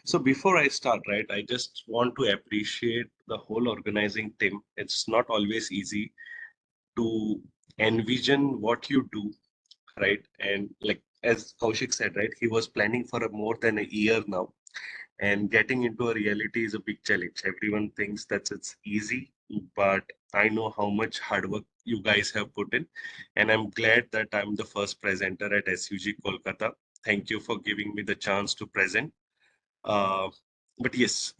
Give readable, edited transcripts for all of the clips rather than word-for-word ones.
So before I start, right, I just want to appreciate the whole organizing team. It's not always easy to envision what you do, right? And like as Kaushik said, right, he was planning for a more than a year now, and getting into a reality is a big challenge. Everyone thinks that it's easy, but I know how much hard work you guys have put in, and I'm glad that I'm the first presenter at SUG Kolkata. Thank you for giving me the chance to present. Uh, but yes,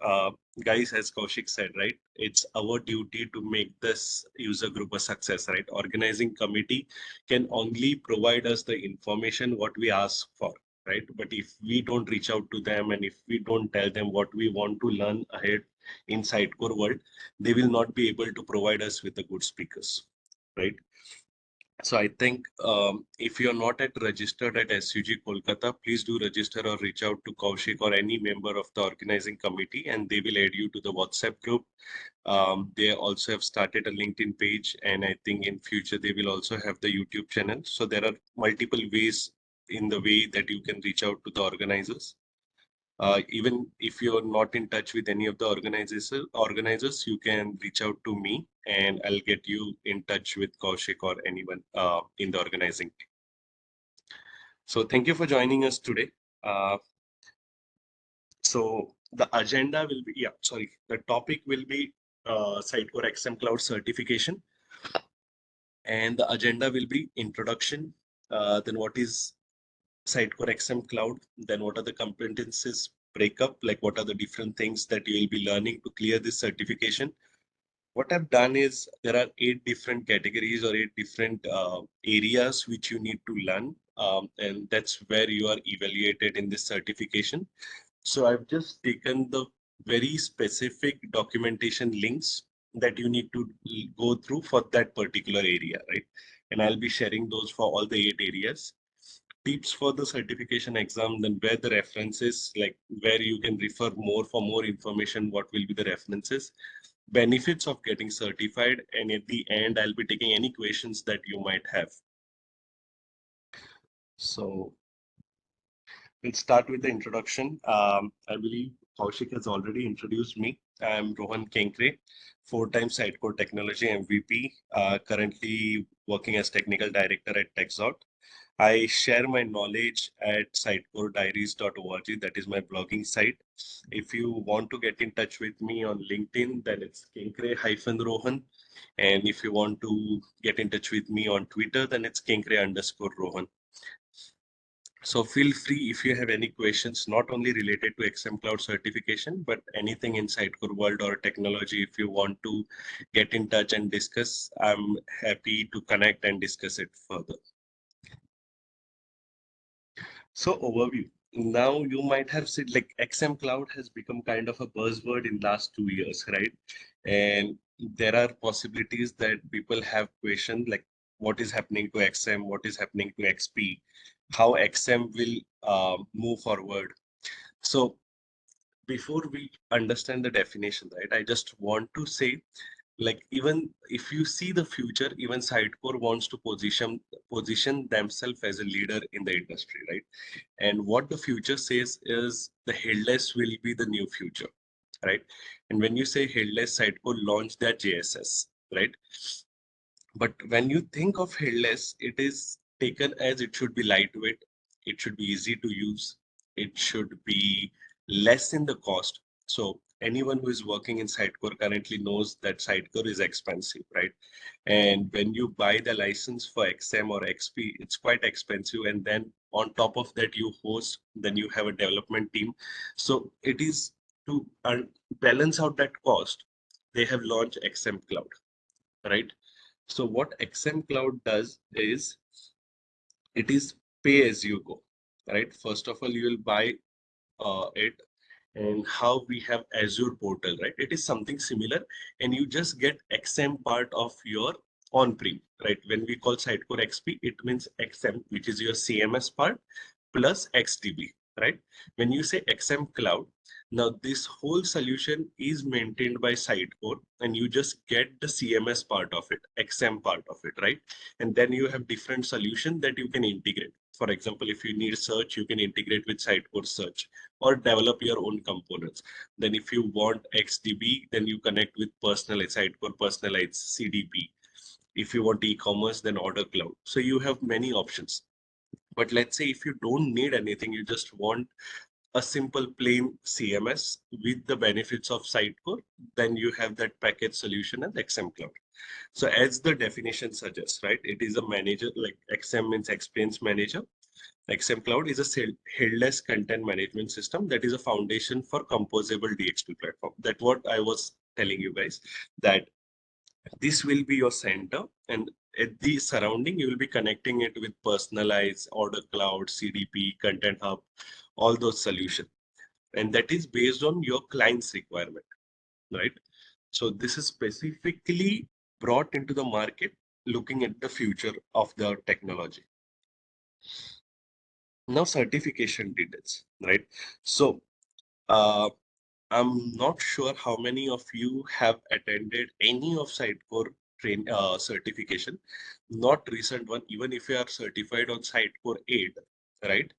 guys, as Kaushik said, right, it's our duty to make this user group a success, right? Organizing committee can only provide us the information what we ask for, right? But if we don't reach out to them and if we don't tell them what we want to learn ahead in Sitecore world, they will not be able to provide us with the good speakers, right? So I think if you're not registered at SUG Kolkata, please do register or reach out to Kaushik or any member of the organizing committee, and they will add you to the WhatsApp group. They also have started a LinkedIn page, and I think in future they will also have the YouTube channel. So there are multiple ways in the way that you can reach out to the organizers. Even if you're not in touch with any of the organizers, you can reach out to me and I'll get you in touch with Kaushik or anyone in the organizing team. So thank you for joining us today. Uh, so the agenda will be, the topic will be Sitecore XM Cloud certification, and the agenda will be introduction, then what is Sitecore XM Cloud, then what are the competencies breakup, like what are the different things that you will be learning to clear this certification. What I've done is there are 8 different categories or 8 different areas which you need to learn, and that's where you are evaluated in this certification. So I've just taken the very specific documentation links that you need to go through for that particular area, right? And I'll be sharing those for all the 8 areas. Tips for the certification exam, then where the references, like where you can refer more for more information, what will be the references, benefits of getting certified, and at the end, I'll be taking any questions that you might have. So let's start with the introduction. I believe Kaushik has already introduced me. I'm Rohan Kenkre, 4-time Sitecore Technology MVP, currently working as Technical Director at TechZot. I share my knowledge at sitecorediaries.org. That is my blogging site. If you want to get in touch with me on LinkedIn, then it's Kenkre-Rohan. And if you want to get in touch with me on Twitter, then it's Kenkre_Rohan. So feel free if you have any questions, not only related to XM Cloud certification, but anything in Sitecore world or technology. If you want to get in touch and discuss, I'm happy to connect and discuss it further. So overview. Now you might have said like XM Cloud has become kind of a buzzword in last 2 years, right? And there are possibilities that people have questioned like what is happening to XM, what is happening to XP, how XM will move forward. So before we understand the definition, right, I just want to say like even if you see the future, even Sitecore wants to position themselves as a leader in the industry, right? And what the future says is the headless will be the new future, right? And when you say headless, Sitecore launched their JSS, right? But when you think of headless, it is taken as it should be lightweight, it should be easy to use, it should be less in the cost. So anyone who is working in Sitecore currently knows that Sitecore is expensive, right? And when you buy the license for XM or XP, it's quite expensive. And then on top of that, you host, then you have a development team. So it is to balance out that cost. They have launched XM Cloud, right? So what XM Cloud does is it is pay as you go, right? First of all, you will buy it, and how we have Azure portal, right? It is something similar, and you just get XM part of your on-prem, right? When we call Sitecore XP, it means XM, which is your CMS part plus XDB, right? When you say XM Cloud, now this whole solution is maintained by Sitecore, and you just get the CMS part of it, XM part of it, right? And then you have different solution that you can integrate. For example, if you need search, you can integrate with Sitecore search or develop your own components. Then if you want XDB, then you connect with personalized Sitecore personalized CDP. If you want e-commerce, then order cloud. So you have many options. But let's say if you don't need anything, you just want a simple plain CMS with the benefits of Sitecore, then you have that package solution as XM Cloud. So as the definition suggests, right, it is a manager, like XM means Experience Manager. XM Cloud is a headless content management system that is a foundation for composable DXP platform. That's what I was telling you guys, that this will be your center, and at the surrounding, you will be connecting it with personalized order cloud, CDP, content hub, all those solutions. And that is based on your client's requirement, right? So this is specifically brought into the market looking at the future of the technology. Now, certification details, right? So uh, I'm not sure how many of you have attended any of Sitecore certification, not recent one. Even if you are certified on Sitecore 8, right?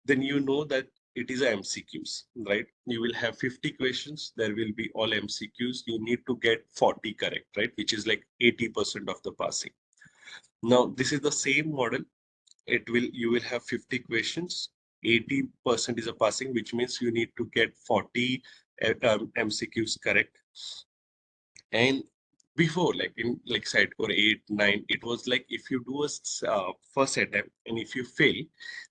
Then you know that it is a MCQs, right? You will have 50 questions. There will be all MCQs. You need to get 40 correct, right? Which is like 80% of the passing. Now, this is the same model. You will have 50 questions. 80% is a passing, which means you need to get 40 MCQs correct. And before, like in like Sitecore 8, 9, it was like if you do a first attempt and if you fail,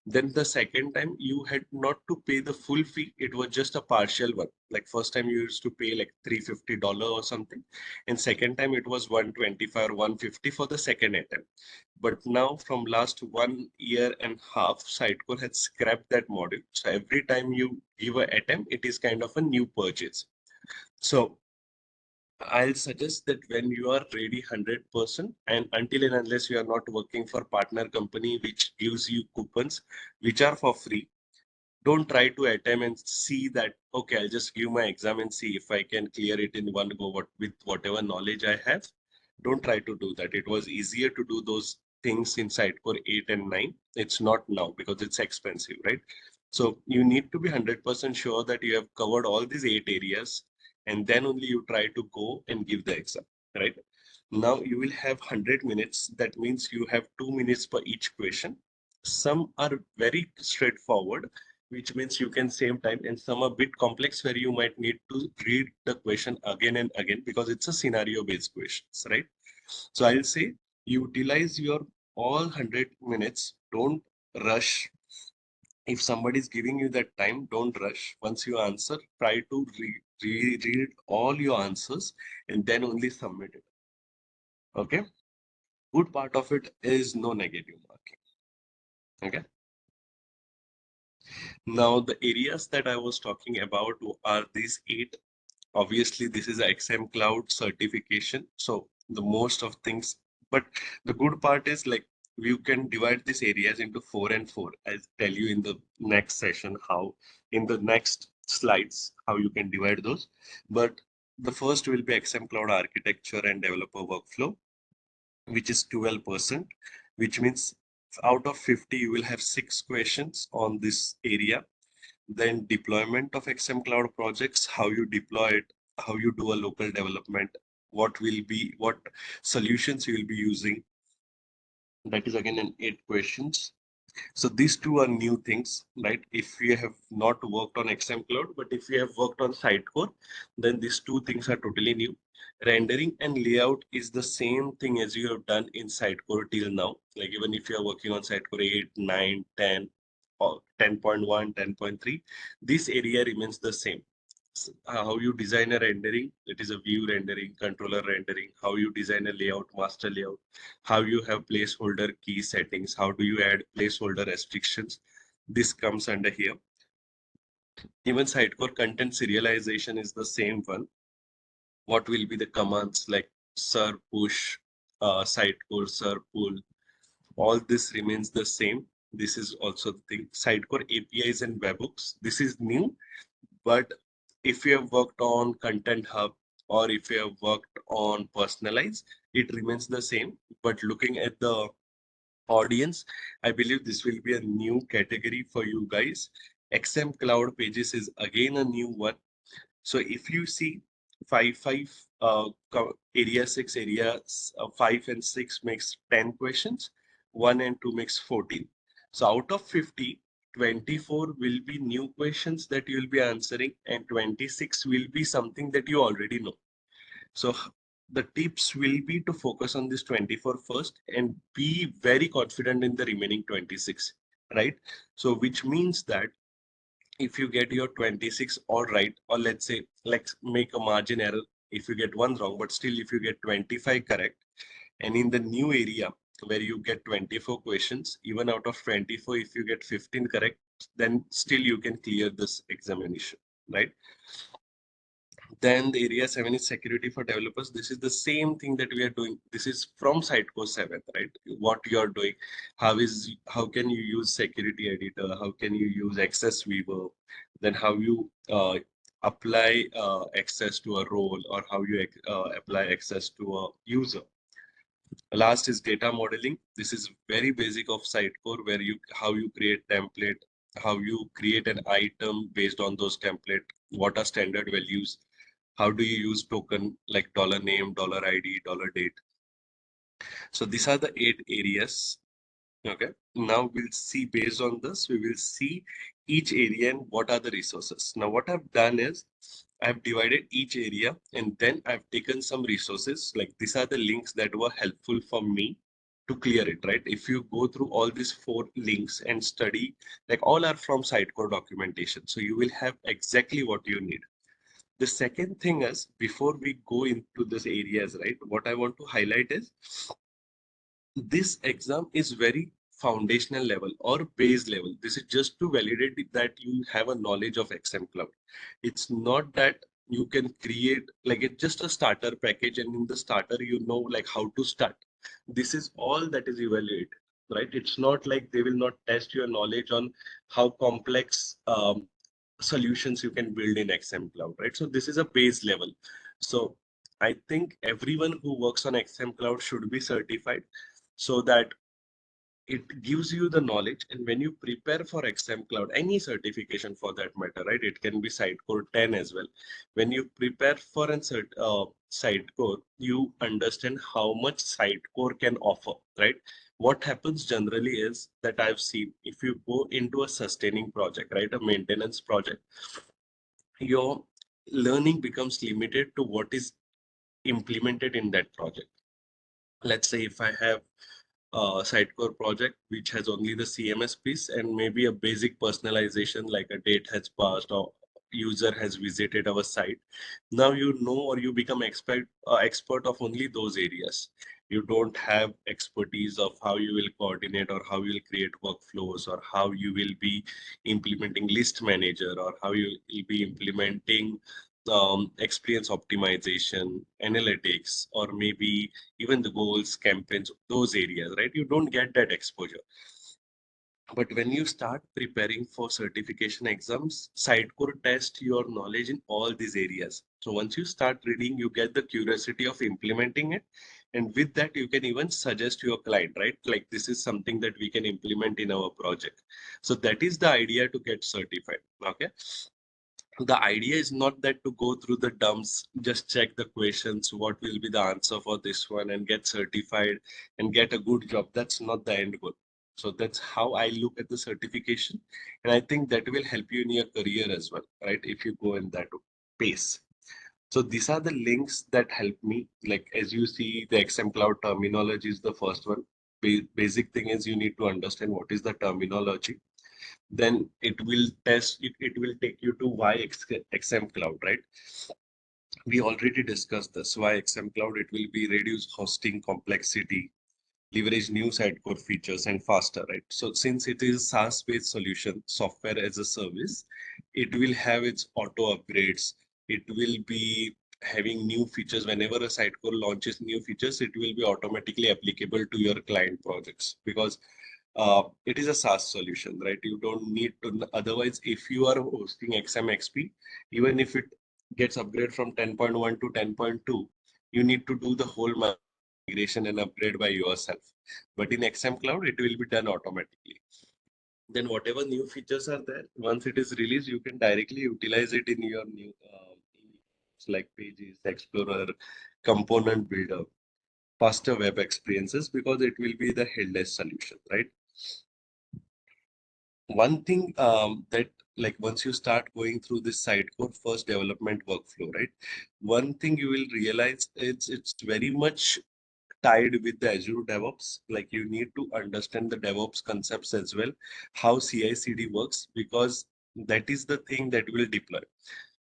then the second time you had not to pay the full fee. It was just a partial one. Like first time you used to pay like $350 or something, and second time it was 125 or 150 for the second attempt. But now from last 1 year and a half, Sitecore has scrapped that model. So every time you give an attempt, it is kind of a new purchase. So I'll suggest that when you are ready 100%, and until and unless you are not working for partner company which gives you coupons which are for free, don't try to attempt and see that, okay, I'll just give my exam and see if I can clear it in one go with whatever knowledge I have. Don't try to do that. It was easier to do those things in Sitecore 8 and 9. It's not now because it's expensive, right? So you need to be 100% sure that you have covered all these 8 areas, and then only you try to go and give the exam, right? Now you will have 100 minutes. That means you have 2 minutes per each question. Some are very straightforward, which means you can save time, and some are a bit complex where you might need to read the question again and again because it's a scenario based questions, right? So I'll say utilize your all 100 minutes. Don't rush. If somebody is giving you that time, don't rush. Once you answer, try to read all your answers and then only submit it. Okay. Good part of it is no negative marking. Okay. Now the areas that I was talking about are these 8. Obviously, this is a XM Cloud certification. So the most of things, but the good part is like you can divide these areas into 4 and 4. I'll tell you in the next session how, in the next slides, how you can divide those. But the first will be XM Cloud architecture and developer workflow, which is 12%, which means out of 50, you will have 6 questions on this area. Then deployment of XM Cloud projects, how you deploy it, how you do a local development, what solutions you will be using. That is again an 8 questions. So these two are new things, right? If you have not worked on XM Cloud, but if you have worked on Sitecore, then these two things are totally new. Rendering and layout is the same thing as you have done in Sitecore till now. Like even if you are working on Sitecore 8, 9, 10, or 10.1, 10.3, this area remains the same. How you design a rendering, it is a view rendering, controller rendering, how you design a layout, master layout, how you have placeholder key settings, how do you add placeholder restrictions. This comes under here. Even Sitecore content serialization is the same one. What will be the commands like ser push, Sitecore ser pull, all this remains the same. This is also the thing. Sitecore APIs and webhooks, this is new. But if you have worked on Content Hub or if you have worked on Personalize, it remains the same. But looking at the Audience, I believe this will be a new category for you guys. XM Cloud Pages is again a new one. So if you see five, area six, five and six makes 10 questions, one and two makes 14. So out of 50, 24 will be new questions that you'll be answering, and 26 will be something that you already know. So the tips will be to focus on this 24 first and be very confident in the remaining 26, right? So which means that if you get your 26 all right, or let's say, let's make a margin error if you get one wrong, but still if you get 25 correct, and in the new area where you get 24 questions, even out of 24, if you get 15 correct, then still you can clear this examination, right? Then the area 7 is security for developers. This is the same thing that we are doing. This is from Sitecore 7, right? What you are doing. How can you use security editor? How can you use access weaver? Then how you apply access to a role, or how you apply access to a user. Last is data modeling. This is very basic of Sitecore, where you how you create template, how you create an item based on those template, what are standard values, how do you use token like $name, $ID, $date. So these are the 8 areas. Okay. Now we'll see, based on this, we will see each area and what are the resources. Now what I've done is I've divided each area, and then I've taken some resources. Like these are the links that were helpful for me to clear it, right? If you go through all these 4 links and study, like all are from Sitecore documentation. So you will have exactly what you need. The second thing is, before we go into these areas, right, what I want to highlight is this exam is very foundational level or base level. This is just to validate that you have a knowledge of XM Cloud. It's not that you can create, like, it's just a starter package, and in the starter you know like how to start. This is all that is evaluated, right? It's not like they will not test your knowledge on how complex solutions you can build in XM Cloud, right? So this is a base level. So I think everyone who works on XM Cloud should be certified, so that it gives you the knowledge. And when you prepare for XM Cloud, any certification for that matter, right? It can be Sitecore 10 as well. When you prepare for an Sitecore, you understand how much Sitecore can offer, right? What happens generally is that I've seen, if you go into a sustaining project, right, a maintenance project, your learning becomes limited to what is implemented in that project. Let's say if I have Sitecore project which has only the CMS piece and maybe a basic personalization, like a date has passed or user has visited our site. Now you know, or you become expert of only those areas. You don't have expertise of how you will coordinate, or how you will create workflows, or how you will be implementing list manager, or how you will be implementing experience optimization, analytics, or maybe even the goals, campaigns, those areas, right? You don't get that exposure. But when you start preparing for certification exams, Sitecore test your knowledge in all these areas. So once you start reading, you get the curiosity of implementing it. And with that, you can even suggest your client, right? Like this is something that we can implement in our project. So that is the idea to get certified. Okay. The idea is not that to go through the dumps, just check the questions, what will be the answer for this one, and get certified and get a good job. That's not the end goal. So that's how I look at the certification. And I think that will help you in your career as well, right? If you go in that pace. So these are the links that help me. Like as you see, the XM Cloud terminology is the first one. Basic thing is you need to understand what is the terminology. Then it will take you to why XM Cloud, right? We already discussed this. Why XM Cloud? It will be reduce hosting complexity, leverage new Sitecore features, and faster, right? So since it is SaaS-based solution, software as a service, it will have its auto upgrades. It will be having new features. Whenever a Sitecore launches new features, it will be automatically applicable to your client projects, because it is a SaaS solution, right? You don't need to. Otherwise, if you are hosting XMXP, even if it gets upgraded from 10.1 to 10.2, you need to do the whole migration migration and upgrade by yourself. But in XM Cloud, it will be done automatically. Then whatever new features are there, once it is released, you can directly utilize it in your new like Pages, Explorer, Component Builder, faster web experiences because it will be the headless solution, right? One thing that like once you start going through this Sitecore first development workflow, right? One thing you will realize it's very much tied with the Azure DevOps. Like you need to understand the DevOps concepts as well, how CI/CD works, because that is the thing that will deploy.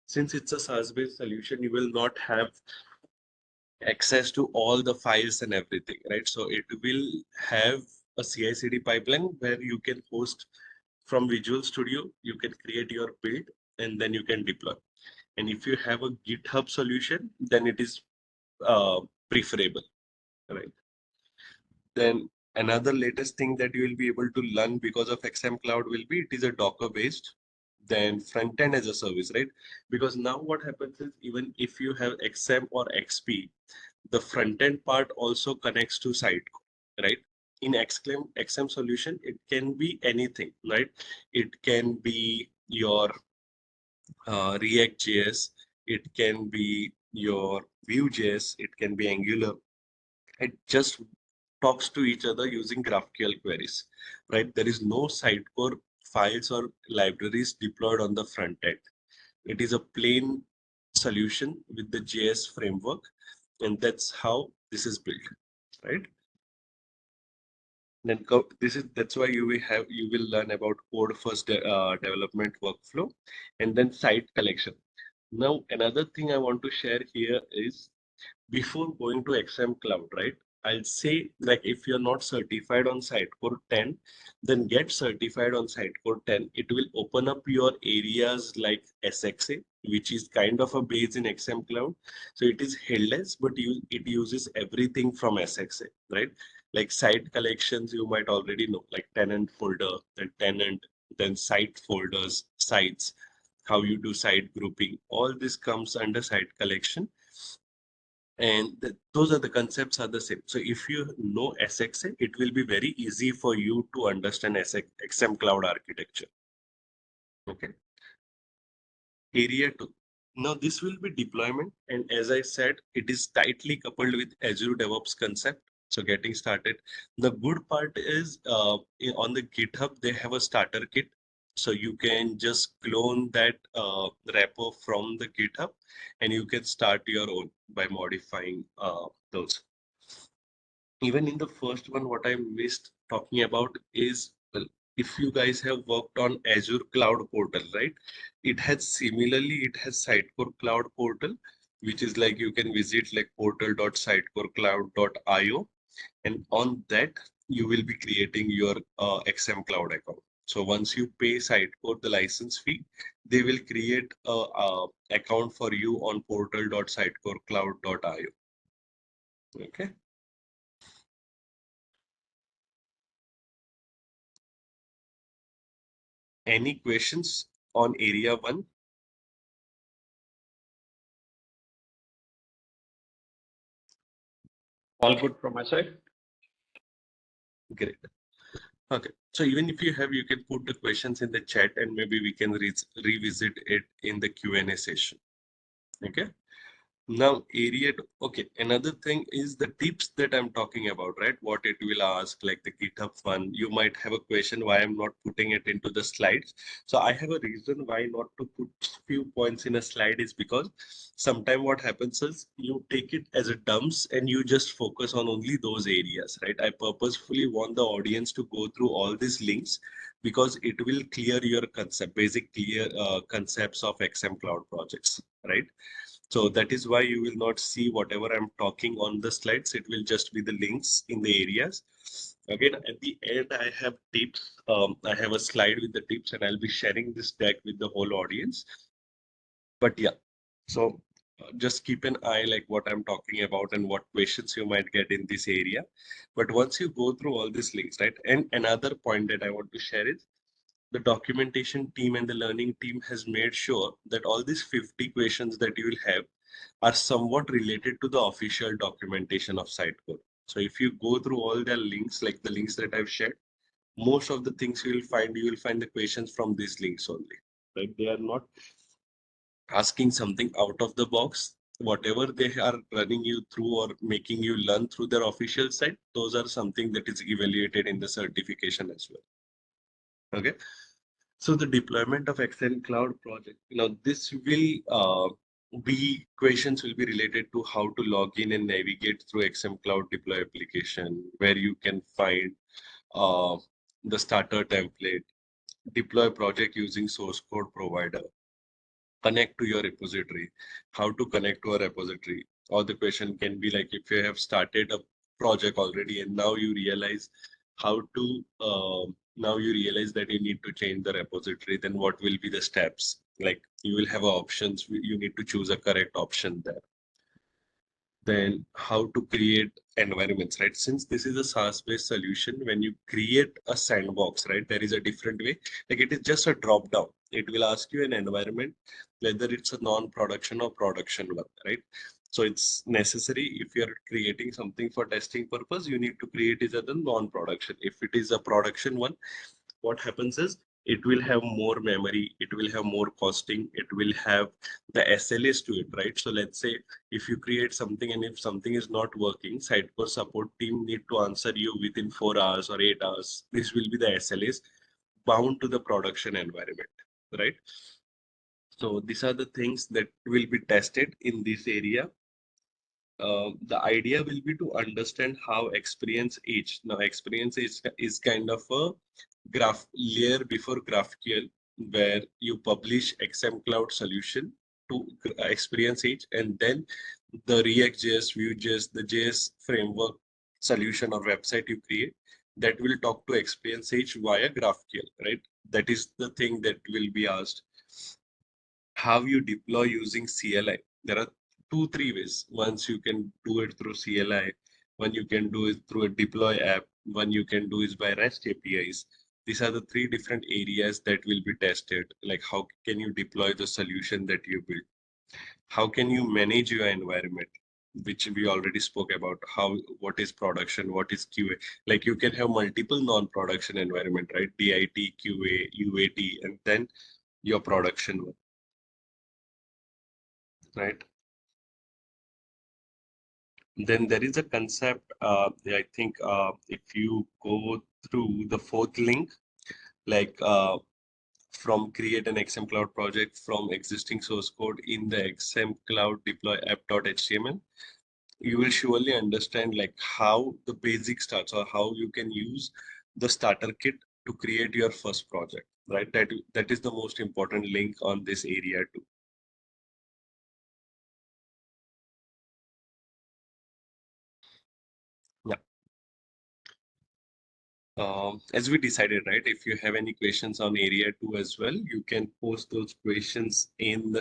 Since it's a SaaS-based solution, you will not have access to all the files and everything, right? So it will have a CI/CD pipeline where you can host from Visual Studio, you can create your build and then you can deploy. And if you have a GitHub solution, then it is preferable, right? Then another latest thing that you will be able to learn because of XM Cloud will be it is a Docker based, then front end as a service, right? Because now what happens is even if you have XM or XP, the front end part also connects to Sitecore, right? In XM solution, it can be anything, right? It can be your React.js, it can be your Vue.js, it can be Angular. It just talks to each other using GraphQL queries, right? There is no Sitecore files or libraries deployed on the front end. It is a plain solution with the JS framework, and that's how this is built, right? Then that's why you will learn about code first development workflow, and then site collection. Now another thing I want to share here is before going to XM Cloud, right? I'll say like if you're not certified on Sitecore 10, then get certified on Sitecore 10. It will open up your areas like SXA, which is kind of a base in XM Cloud. So it is headless, but it uses everything from SXA, right? Like site collections, you might already know, like tenant folder, then tenant, then site folders, sites, how you do site grouping. All this comes under site collection, and those are the concepts are the same. So if you know SXA, it will be very easy for you to understand XM Cloud architecture. Okay. Area 2. Now this will be deployment, and as I said, it is tightly coupled with Azure DevOps concept. So getting started, the good part is on the GitHub they have a starter kit, so you can just clone that repo from the GitHub, and you can start your own by modifying those. Even in the first one, what I missed talking about is, well, if you guys have worked on Azure Cloud Portal, right? It has Sitecore Cloud Portal, which is like you can visit like portal.sitecorecloud.io, and on that you will be creating your XM Cloud account. So once you pay Sitecore the license fee, they will create a account for you on portal.sitecorecloud.io. Okay. Any questions on area 1? All good from my side. Great. Okay. So even if you have, you can put the questions in the chat and maybe we can revisit it in the Q&A session. Okay. Now, okay, another thing is the tips that I'm talking about, right? What it will ask, like the GitHub one. You might have a question why I'm not putting it into the slides. So I have a reason why not to put few points in a slide is because sometimes what happens is you take it as a dumps and you just focus on only those areas, right? I purposefully want the audience to go through all these links because it will clear your basic clear concepts of XM Cloud projects, right? So that is why you will not see whatever I'm talking on the slides. It will just be the links in the areas. Again, at the end, I have tips. I have a slide with the tips and I'll be sharing this deck with the whole audience. But yeah, so just keep an eye like what I'm talking about and what questions you might get in this area. But once you go through all these links, right? And another point that I want to share is the documentation team and the learning team has made sure that all these 50 questions that you will have are somewhat related to the official documentation of Sitecore. So if you go through all their links, like the links that I've shared, most of the things you will find the questions from these links only. Right? They are not asking something out of the box. Whatever they are running you through or making you learn through their official site, those are something that is evaluated in the certification as well. Okay. So the deployment of Excel Cloud project, this will be questions will be related to how to log in and navigate through XM Cloud deploy application, where you can find uh, the starter template, deploy project using source code provider, connect to your repository, how to connect to a repository. Or the question can be like, if you have started a project already and now you realize how to, now you realize that you need to change the repository, then what will be the steps? Like you will have options, you need to choose a correct option there. Then how to create environments, right? Since this is a SaaS-based solution, when you create a sandbox, right, there is a different way. Like it is just a drop down. It will ask you an environment, whether it's a non-production or production one, right? So it's necessary if you're creating something for testing purpose, you need to create it as a non-production. If it is a production one, what happens is it will have more memory, it will have more costing, it will have the SLAs to it, right? So let's say if you create something and if something is not working, Sitecore support team need to answer you within 4 hours or 8 hours. This will be the SLAs bound to the production environment, right? So these are the things that will be tested in this area. The idea will be to understand how experience age. Now, experience is kind of a graph layer before GraphQL, where you publish XM Cloud solution to experience age, and then the React.js, Vue.js, the JS framework solution or website you create that will talk to experience age via GraphQL, right? That is the thing that will be asked. How you deploy using CLI. There are two, three ways. Once you can do it through CLI, one you can do it through a deploy app, one you can do is by REST APIs. These are the three different areas that will be tested. Like how can you deploy the solution that you built? How can you manage your environment? Which we already spoke about. What is production, what is QA? Like you can have multiple non-production environment, right? DIT, QA, UAT, and then your production one, right? Then there is a concept, I think if you go through the fourth link, like from create an XM Cloud project from existing source code in the XM Cloud deploy app.html, you will surely understand like how the basic starts or how you can use the starter kit to create your first project, right? That is the most important link on this area too. Yeah. As we decided, right, if you have any questions on area two as well, you can post those questions in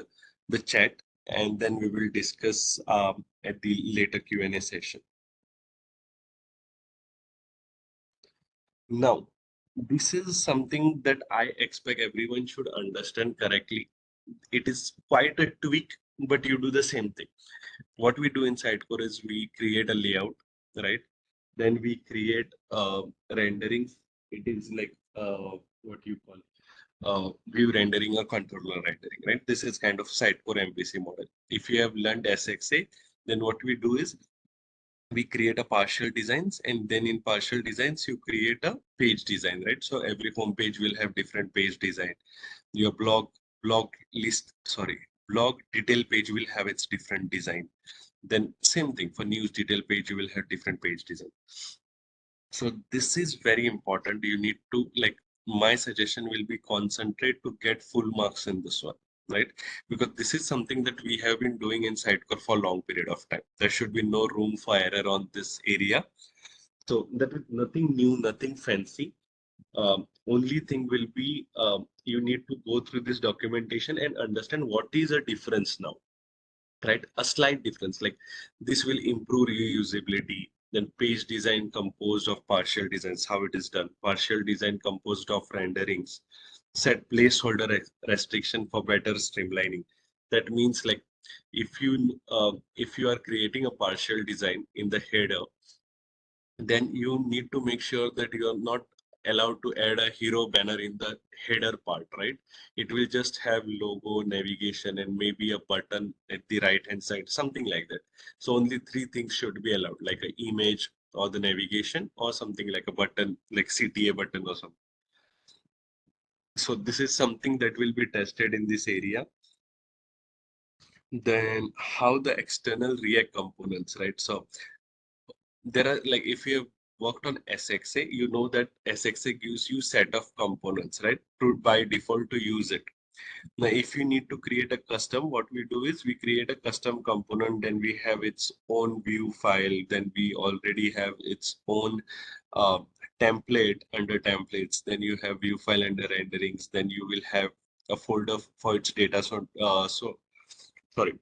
the chat and then we will discuss at the later Q&A session. Now, this is something that I expect everyone should understand correctly. It is quite a tweak, but you do the same thing. What we do in Sitecore is we create a layout, right? Then we create rendering. It is like what you call view rendering or controller rendering, right? This is kind of Sitecore MVC model. If you have learned SXA, then what we do is we create a partial designs, and then in partial designs you create a page design, right? So every home page will have different page design. Your blog list, sorry, blog detail page will have its different design. Then same thing for news detail page, you will have different page design. So this is very important. You need to like, my suggestion will be concentrate to get full marks in this one, right? Because this is something that we have been doing in Sitecore for a long period of time. There should be no room for error on this area. So that is nothing new, nothing fancy. Only thing will be you need to go through this documentation and understand what is a difference now, right? A slight difference, like this will improve reusability. Then page design composed of partial designs, how it is done. Partial design composed of renderings. Set placeholder restriction for better streamlining. That means like if you are creating a partial design in the header, then you need to make sure that you are not allowed to add a hero banner in the header part, right? It will just have logo, navigation, and maybe a button at the right hand side, something like that. So only three things should be allowed, like an image or the navigation or something like a button, like CTA button or something. So this is something that will be tested in this area. Then how the external React components, right? So there are, like, if you have worked on SXA, you know that SXA gives you set of components, right? To by default to use it. Now, if you need to create a custom, what we do is we create a custom component, then we have its own view file, then we already have its own uh, template under templates, then you have view file under renderings, then you will have a folder for its data. So sorry,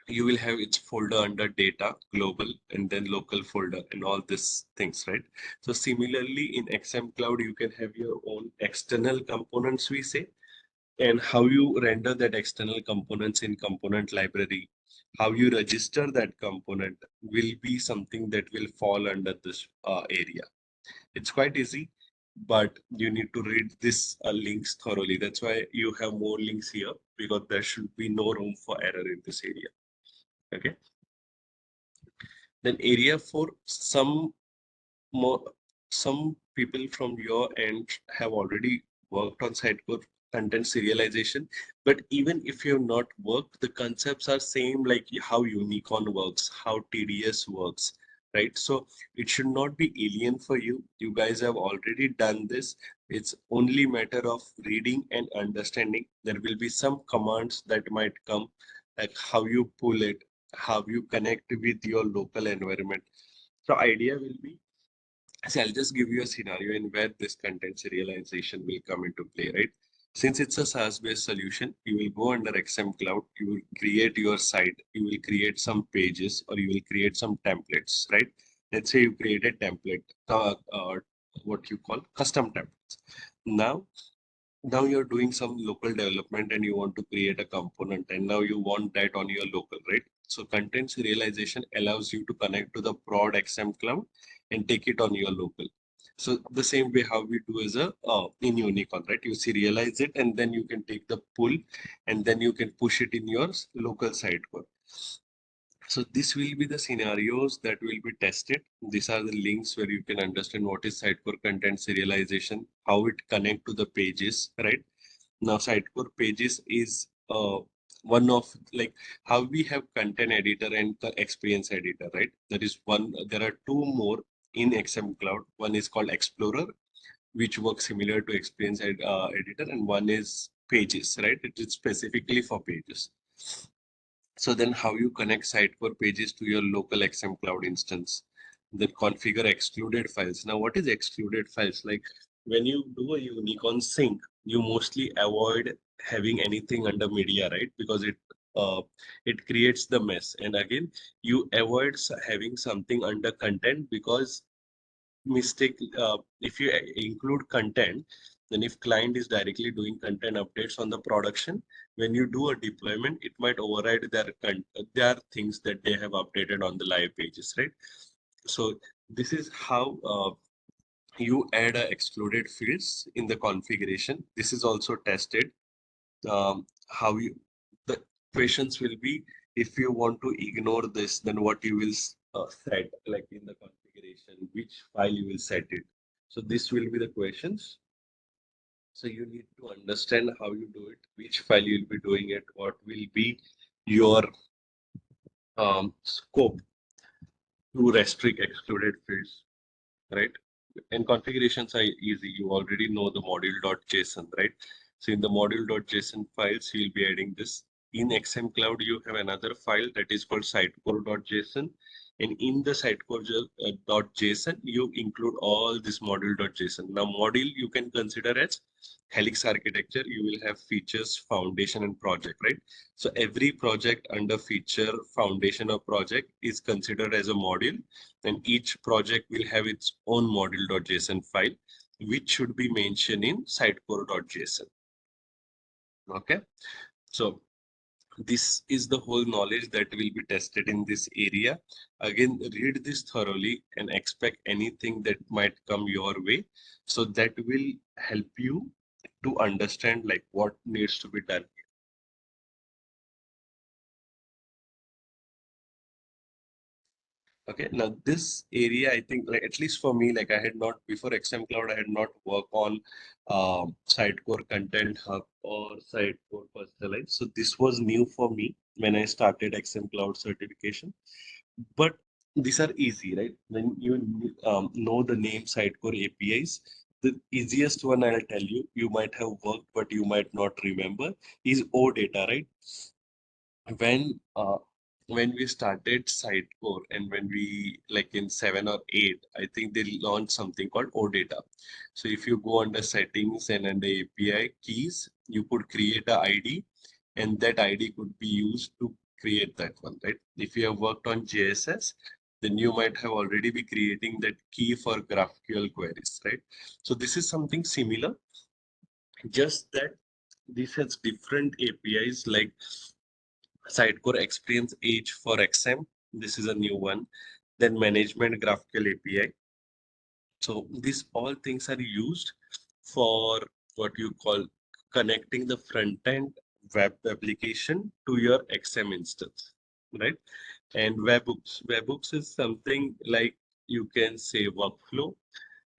you will have its folder under data, global, and then local folder, and all these things, right? So similarly, in XM Cloud, you can have your own external components, we say, and how you render that external components in component library, how you register that component will be something that will fall under this area. It's quite easy, but you need to read this links thoroughly. That's why you have more links here, because there should be no room for error in this area. Okay. Then area for more, some people from your end have already worked on Sitecore content serialization, but even if you have not worked, the concepts are same, like how Unicorn works, how TDS works, right? So it should not be alien for you. You guys have already done this. It's only matter of reading and understanding. There will be some commands that might come, like how you pull it, how you connect with your local environment. So idea will be, see, I'll just give you a scenario in where this content serialization will come into play, right? Since it's a SaaS-based solution, you will go under XM Cloud, you will create your site, you will create some pages, or you will create some templates, right? Let's say you create a template, what you call custom templates. Now, now you're doing some local development and you want to create a component, and now you want that on your local, right? So content serialization allows you to connect to the prod XM Cloud and take it on your local. So the same way how we do is a in Unicorn, right? You serialize it and then you can take the pull and then you can push it in your local site code. So this will be the scenarios that will be tested. These are the links where you can understand what is Sitecore content serialization, how it connect to the pages, right? Now, Sitecore pages is one of, like, how we have content editor and the experience editor, right? There is one. There are two more in XM Cloud. One is called Explorer, which works similar to editor, and one is Pages, right? It is specifically for pages. So then how you connect Sitecore pages to your local XM Cloud instance, then configure excluded files. Now, what is excluded files? Like when you do a Unicorn sync, you mostly avoid having anything under media, right? Because it creates the mess. And again, you avoid having something under content, because mistake if you include content, then if client is directly doing content updates on the production, when you do a deployment, it might override their things that they have updated on the live pages, right? So this is how you add excluded fields in the configuration. This is also tested. How you, the questions will be, if you want to ignore this, then what you will set, like in the configuration, which file you will set it. So this will be the questions. So you need to understand how you do it, which file you will be doing it, what will be your scope to restrict excluded fields, right? And configurations are easy. You already know the module.json, right? So in the module.json files, you'll be adding this. In XM Cloud, you have another file that is called sitecore.json. And in the sitecore.json, you include all this module.json. Now, module you can consider as Helix architecture. You will have features, foundation, and project, right? So every project under feature, foundation, or project is considered as a module, and each project will have its own module.json file, which should be mentioned in sitecore.json. Okay, so This is the whole knowledge that will be tested in this area. Again, read this thoroughly and expect anything that might come your way. So that will help you to understand like what needs to be done. Okay, now this area, I think, like at least for me, like I had not before XM Cloud, I had not worked on Sitecore Content Hub or Sitecore Personalized. So this was new for me when I started XM Cloud certification. But these are easy, right? When you know the name Sitecore APIs, the easiest one I'll tell you, you might have worked, but you might not remember, is OData, right? when uh, when we started Sitecore and when we like in 7 or 8, I think they launched something called OData. So if you go under settings and under API keys, you could create a ID and that ID could be used to create that one, right? If you have worked on JSS, then you might have already be creating that key for GraphQL queries, right? So this is something similar, just that this has different APIs like Sitecore Experience Age for XM. This is a new one. Then Management GraphQL API. So these all things are used for what you call connecting the front end web application to your XM instance, right? And webhooks. Webhooks is something like you can say workflow,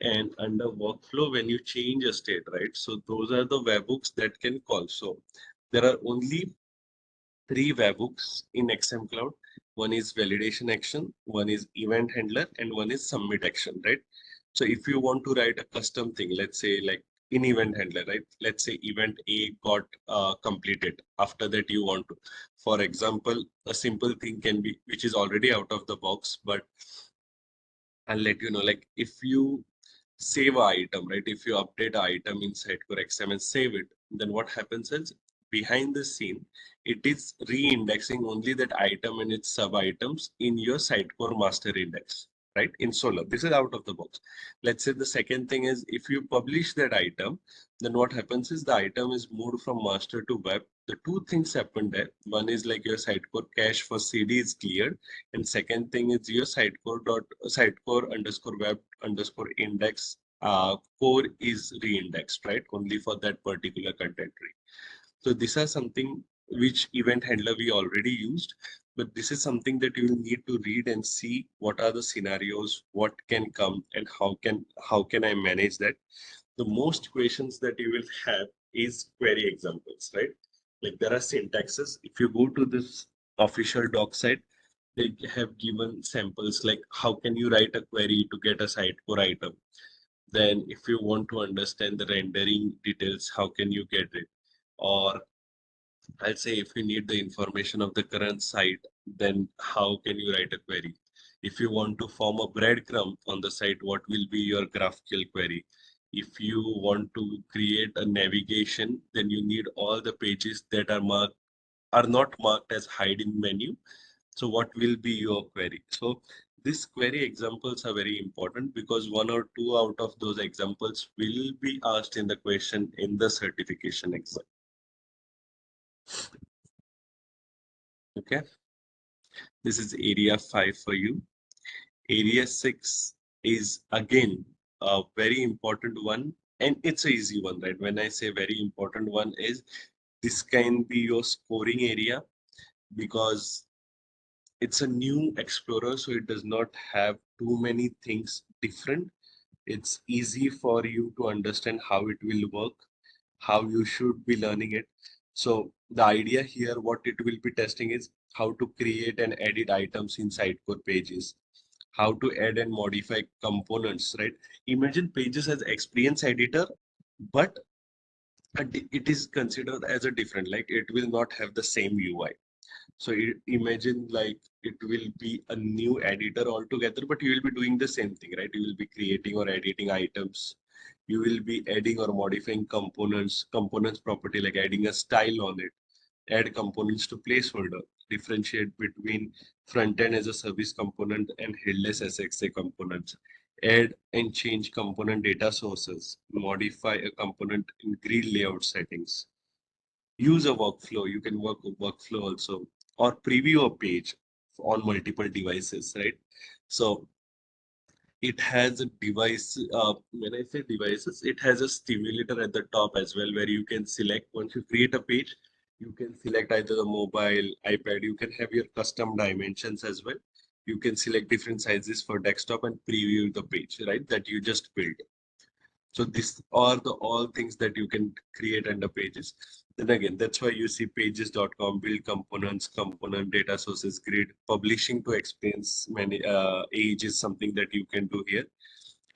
and under workflow when you change a state, right? So those are the webhooks that can call. So there are only three webhooks in XM Cloud. One is validation action, one is event handler, and one is submit action, right? So if you want to write a custom thing, let's say like in event handler, right? Let's say event A got completed. After that, you want to, for example, a simple thing can be, which is already out of the box, but I'll let you know, like if you save an item, right? If you update an item inside Core XM and save it, then what happens is behind the scene, it is re-indexing only that item and its sub-items in your Sitecore master index, right? In Solar. This is out of the box. Let's say the second thing is if you publish that item, then what happens is the item is moved from master to web. The two things happen there. One is like your Sitecore cache for CD is cleared, and second thing is your Sitecore underscore web underscore index core is re-indexed, right? Only for that particular content tree. So these are something which event handler we already used, but this is something that you will need to read and see what are the scenarios, what can come, and how can I manage that. The most questions that you will have is query examples, right? Like there are syntaxes. If you go to this official doc site, they have given samples like how can you write a query to get a Sitecore item. Then if you want to understand the rendering details, how can you get it? Or I'll say if you need the information of the current site, then how can you write a query? If you want to form a breadcrumb on the site, what will be your GraphQL query? If you want to create a navigation, then you need all the pages that are not marked as hide in menu. So what will be your query? So these query examples are very important because one or two out of those examples will be asked in the question in the certification exam. Okay, this is area 5 for you. Area 6 is again a very important one, and it's an easy one, right? When I say very important one is this can be your scoring area because it's a new explorer, so it does not have too many things different. It's easy for you to understand how it will work, how you should be learning it. So the idea here, what it will be testing is how to create and edit items inside core pages, how to add and modify components, right? Imagine pages as experience editor, but it is considered as a different, like it will not have the same UI. So imagine like it will be a new editor altogether, but you will be doing the same thing, right? You will be creating or editing items. You will be adding or modifying components property, like adding a style on it, add components to placeholder, differentiate between front end as a service component and headless SXA components, add and change component data sources, modify a component in grid layout settings. use a workflow. You can work a workflow also, or preview a page on multiple devices, right? So it has a device. When I say devices, it has a stimulator at the top as well, where you can select once you create a page, you can select either the mobile, iPad. You can have your custom dimensions as well. You can select different sizes for desktop and preview the page, right? That you just built. So these are the all things that you can create under pages. Then again, that's why you see pages.com, build components, component data sources, grid, publishing to expense many age is something that you can do here.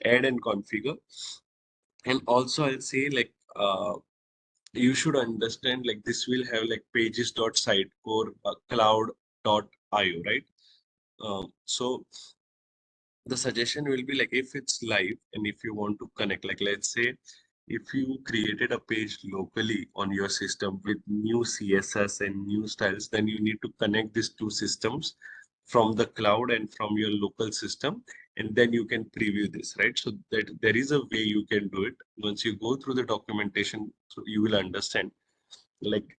Add and configure. And also I'll say like you should understand like this will have like pages.sitecore cloud.io, right? So the suggestion will be like if it's live and if you want to connect, like let's say if you created a page locally on your system with new css and new styles, then you need to connect these two systems from the cloud and from your local system, and then you can preview this, right? So that there is a way you can do it. Once you go through the documentation, so you will understand, like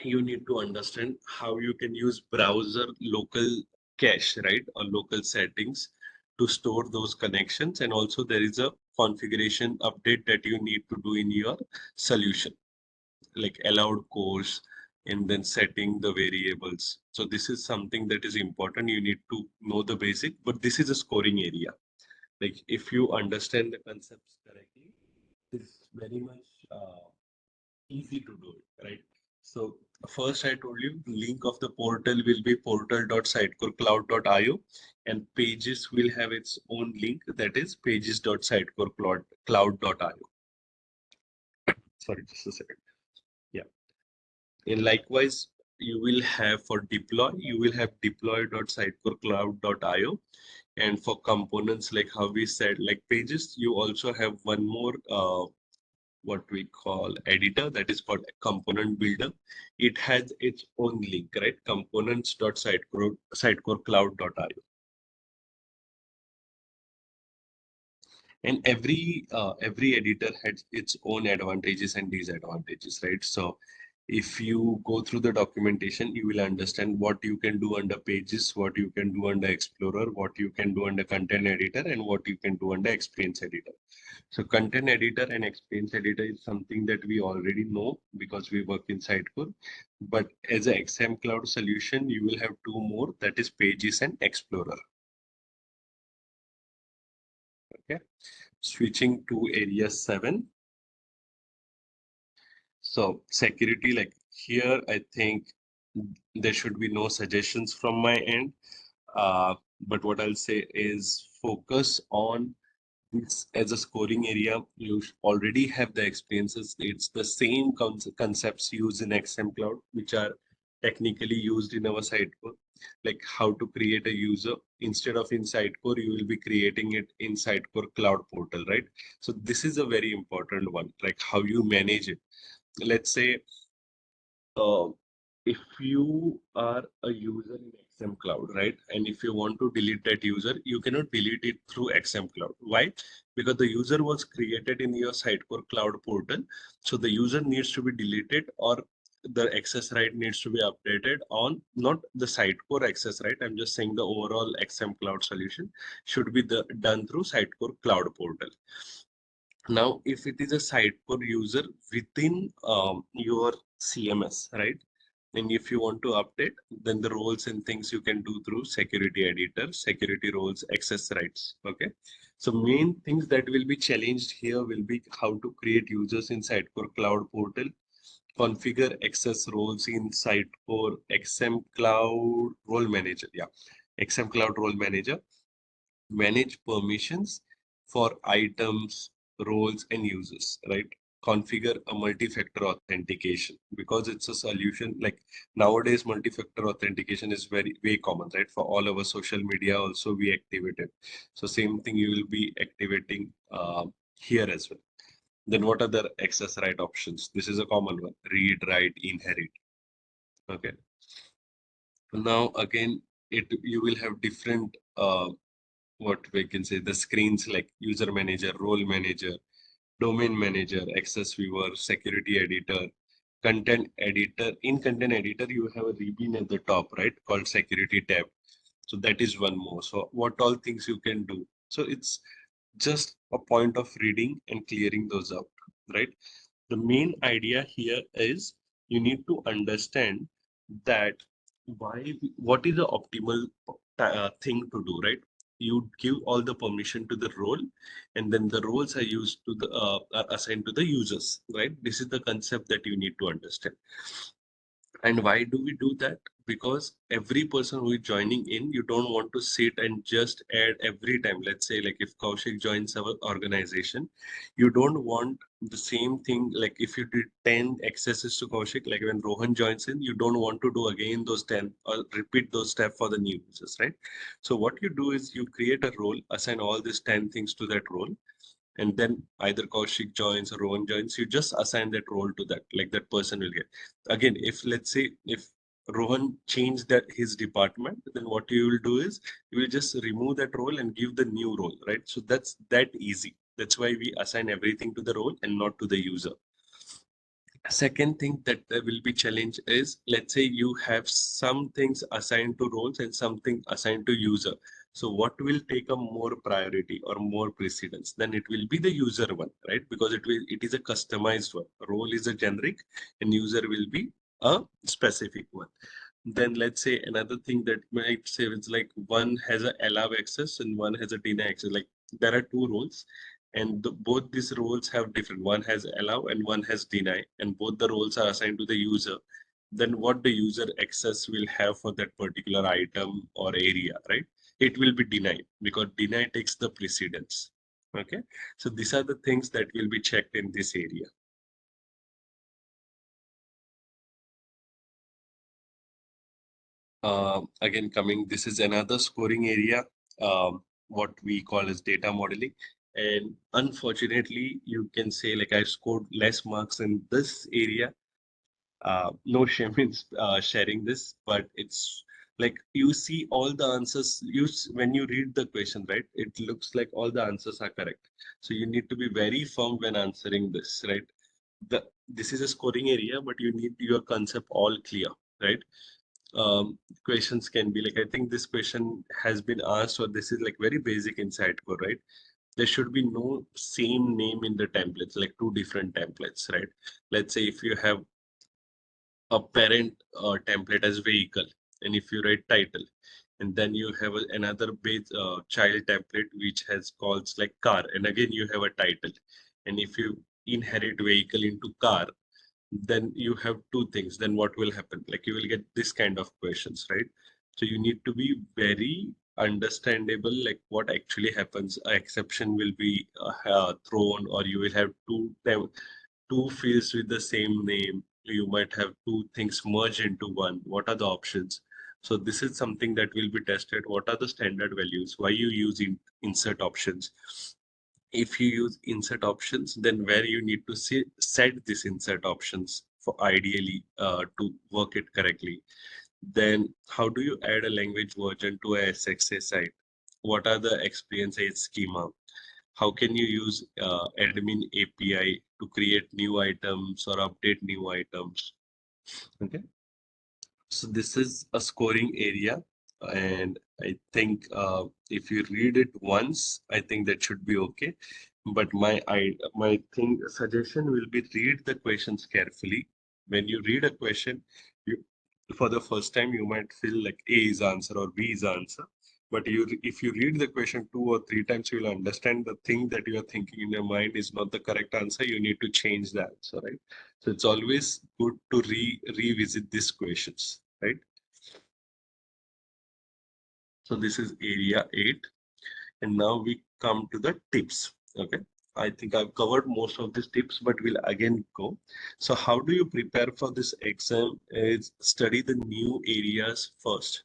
you need to understand how you can use browser local cache, right, or local settings to store those connections. And also there is a configuration update that you need to do in your solution, like allowed course and then setting the variables. So this is something that is important. You need to know the basic, but this is a scoring area. Like if you understand the concepts correctly, it's very much easy to do it, right? So first I told you link of the portal will be portal.sitecorecloud.io, and pages will have its own link, that is pages.sitecorecloud.io. Sorry, just a second. Yeah. And likewise, you will have for deploy, you will have deploy.sitecorecloud.io. And for components, like how we said, like pages, you also have one more what we call editor, that is called component builder. It has its own link, right? Components.sitecorecloud.io. And every editor has its own advantages and disadvantages, right? So if you go through the documentation, you will understand what you can do under pages, what you can do under explorer, what you can do under content editor, and what you can do under experience editor. So content editor and experience editor is something that we already know because we work in Sitecore. But as a XM Cloud solution, you will have two more, that is Pages and Explorer. Okay. Switching to area 7. So security, like here, I think there should be no suggestions from my end. But what I'll say is focus on this as a scoring area. You already have the experiences. It's the same concepts used in XM Cloud, which are technically used in our Sitecore, like how to create a user. Instead of in Sitecore, you will be creating it in Sitecore Cloud Portal, right? So this is a very important one, like how you manage it. Let's say uh, if you are a user in XM Cloud, right? And if you want to delete that user, you cannot delete it through XM Cloud. Why? Because the user was created in your Sitecore Cloud portal. So the user needs to be deleted, or the access right needs to be updated on not the Sitecore access right. I'm just saying the overall XM Cloud solution should be done through Sitecore Cloud portal. Now, if it is a Sitecore user within your CMS, right? And if you want to update, then the roles and things you can do through security editor, security roles, access rights. Okay. So main things that will be challenged here will be how to create users in Sitecore Cloud Portal, configure access roles in Sitecore XM Cloud Role Manager. Yeah. XM Cloud Role Manager, manage permissions for items, roles, and users, right? Configure a multi-factor authentication because it's a solution. Like nowadays, multi-factor authentication is very common, right? For all our social media, also we activate it. So same thing you will be activating here as well. Then what are the access right options? This is a common one: read, write, inherit. Okay. Now again, it you will have different what we can say the screens like user manager, role manager, domain manager, access viewer, security editor, content editor. In content editor, you have a ribbon at the top, right? Called security tab. So that is one more. So what all things you can do. So it's just a point of reading and clearing those out, right? The main idea here is you need to understand that what is the optimal thing to do, right? You give all the permission to the role, and then the roles are used to the are assigned to the users, right? This is the concept that you need to understand. And why do we do that? Because every person who is joining in, you don't want to sit and just add every time. Let's say, like if Kaushik joins our organization, you don't want the same thing. Like if you did 10 accesses to Kaushik, like when Rohan joins in, you don't want to do again those 10 or repeat those steps for the new users, right? So what you do is you create a role, assign all these 10 things to that role, and then either Kaushik joins or Rohan joins, you just assign that role to that, like that person will get. Again, if let's say if Rohan changed that his department, then what you will do is you will just remove that role and give the new role, right? So that's that easy. That's why we assign everything to the role and not to the user. Second thing that there will be challenge is, let's say you have some things assigned to roles and something assigned to user. So what will take a more priority or more precedence? Then it will be the user one, right? Because it is a customized one. Role is a generic and user will be a specific one. Then let's say another thing that might say it's like one has a allow access and one has a deny access. Like there are two roles, and both these roles have different. One has allow and one has deny, and both the roles are assigned to the user. Then what the user access will have for that particular item or area, right? It will be denied because deny takes the precedence. Okay, so these are the things that will be checked in this area. Again, coming, this is another scoring area, what we call as data modeling. And unfortunately, you can say like I scored less marks in this area. No shame in sharing this, but it's like you see all the answers. When you read the question, right? It looks like all the answers are correct. So you need to be very firm when answering this, right? This is a scoring area, but you need your concept all clear, right? Questions can be like, I think this question has been asked, or this is like very basic in Sitecore, right? There should be no same name in the templates, like two different templates, right? Let's say if you have a parent template as vehicle, and if you write title, and then you have another base child template which has calls like car, and again you have a title, and if you inherit vehicle into car, then you have two things. Then what will happen? Like you will get this kind of questions, right? So you need to be very understandable, like what actually happens. A exception will be thrown, or you will have two fields with the same name. You might have two things merged into one. What are the options? So this is something that will be tested. What are the standard values? Why you use insert options? If you use insert options, then where you need to set this insert options for ideally to work it correctly. Then how do you add a language version to a SXA site? What are the experience age schema? How can you use admin API to create new items or update new items? Okay. So this is a scoring area, and I think if you read it once, I think that should be okay. But my thing suggestion will be read the questions carefully. When you read a question, you for the first time you might feel like A is answer or B is answer. But if you read the question two or three times, you will understand the thing that you are thinking in your mind is not the correct answer. You need to change the answer, right? So it's always good to revisit these questions, right? So this is area 8. And now we come to the tips. Okay. I think I've covered most of these tips, but we'll again go. So how do you prepare for this exam? Is study the new areas first,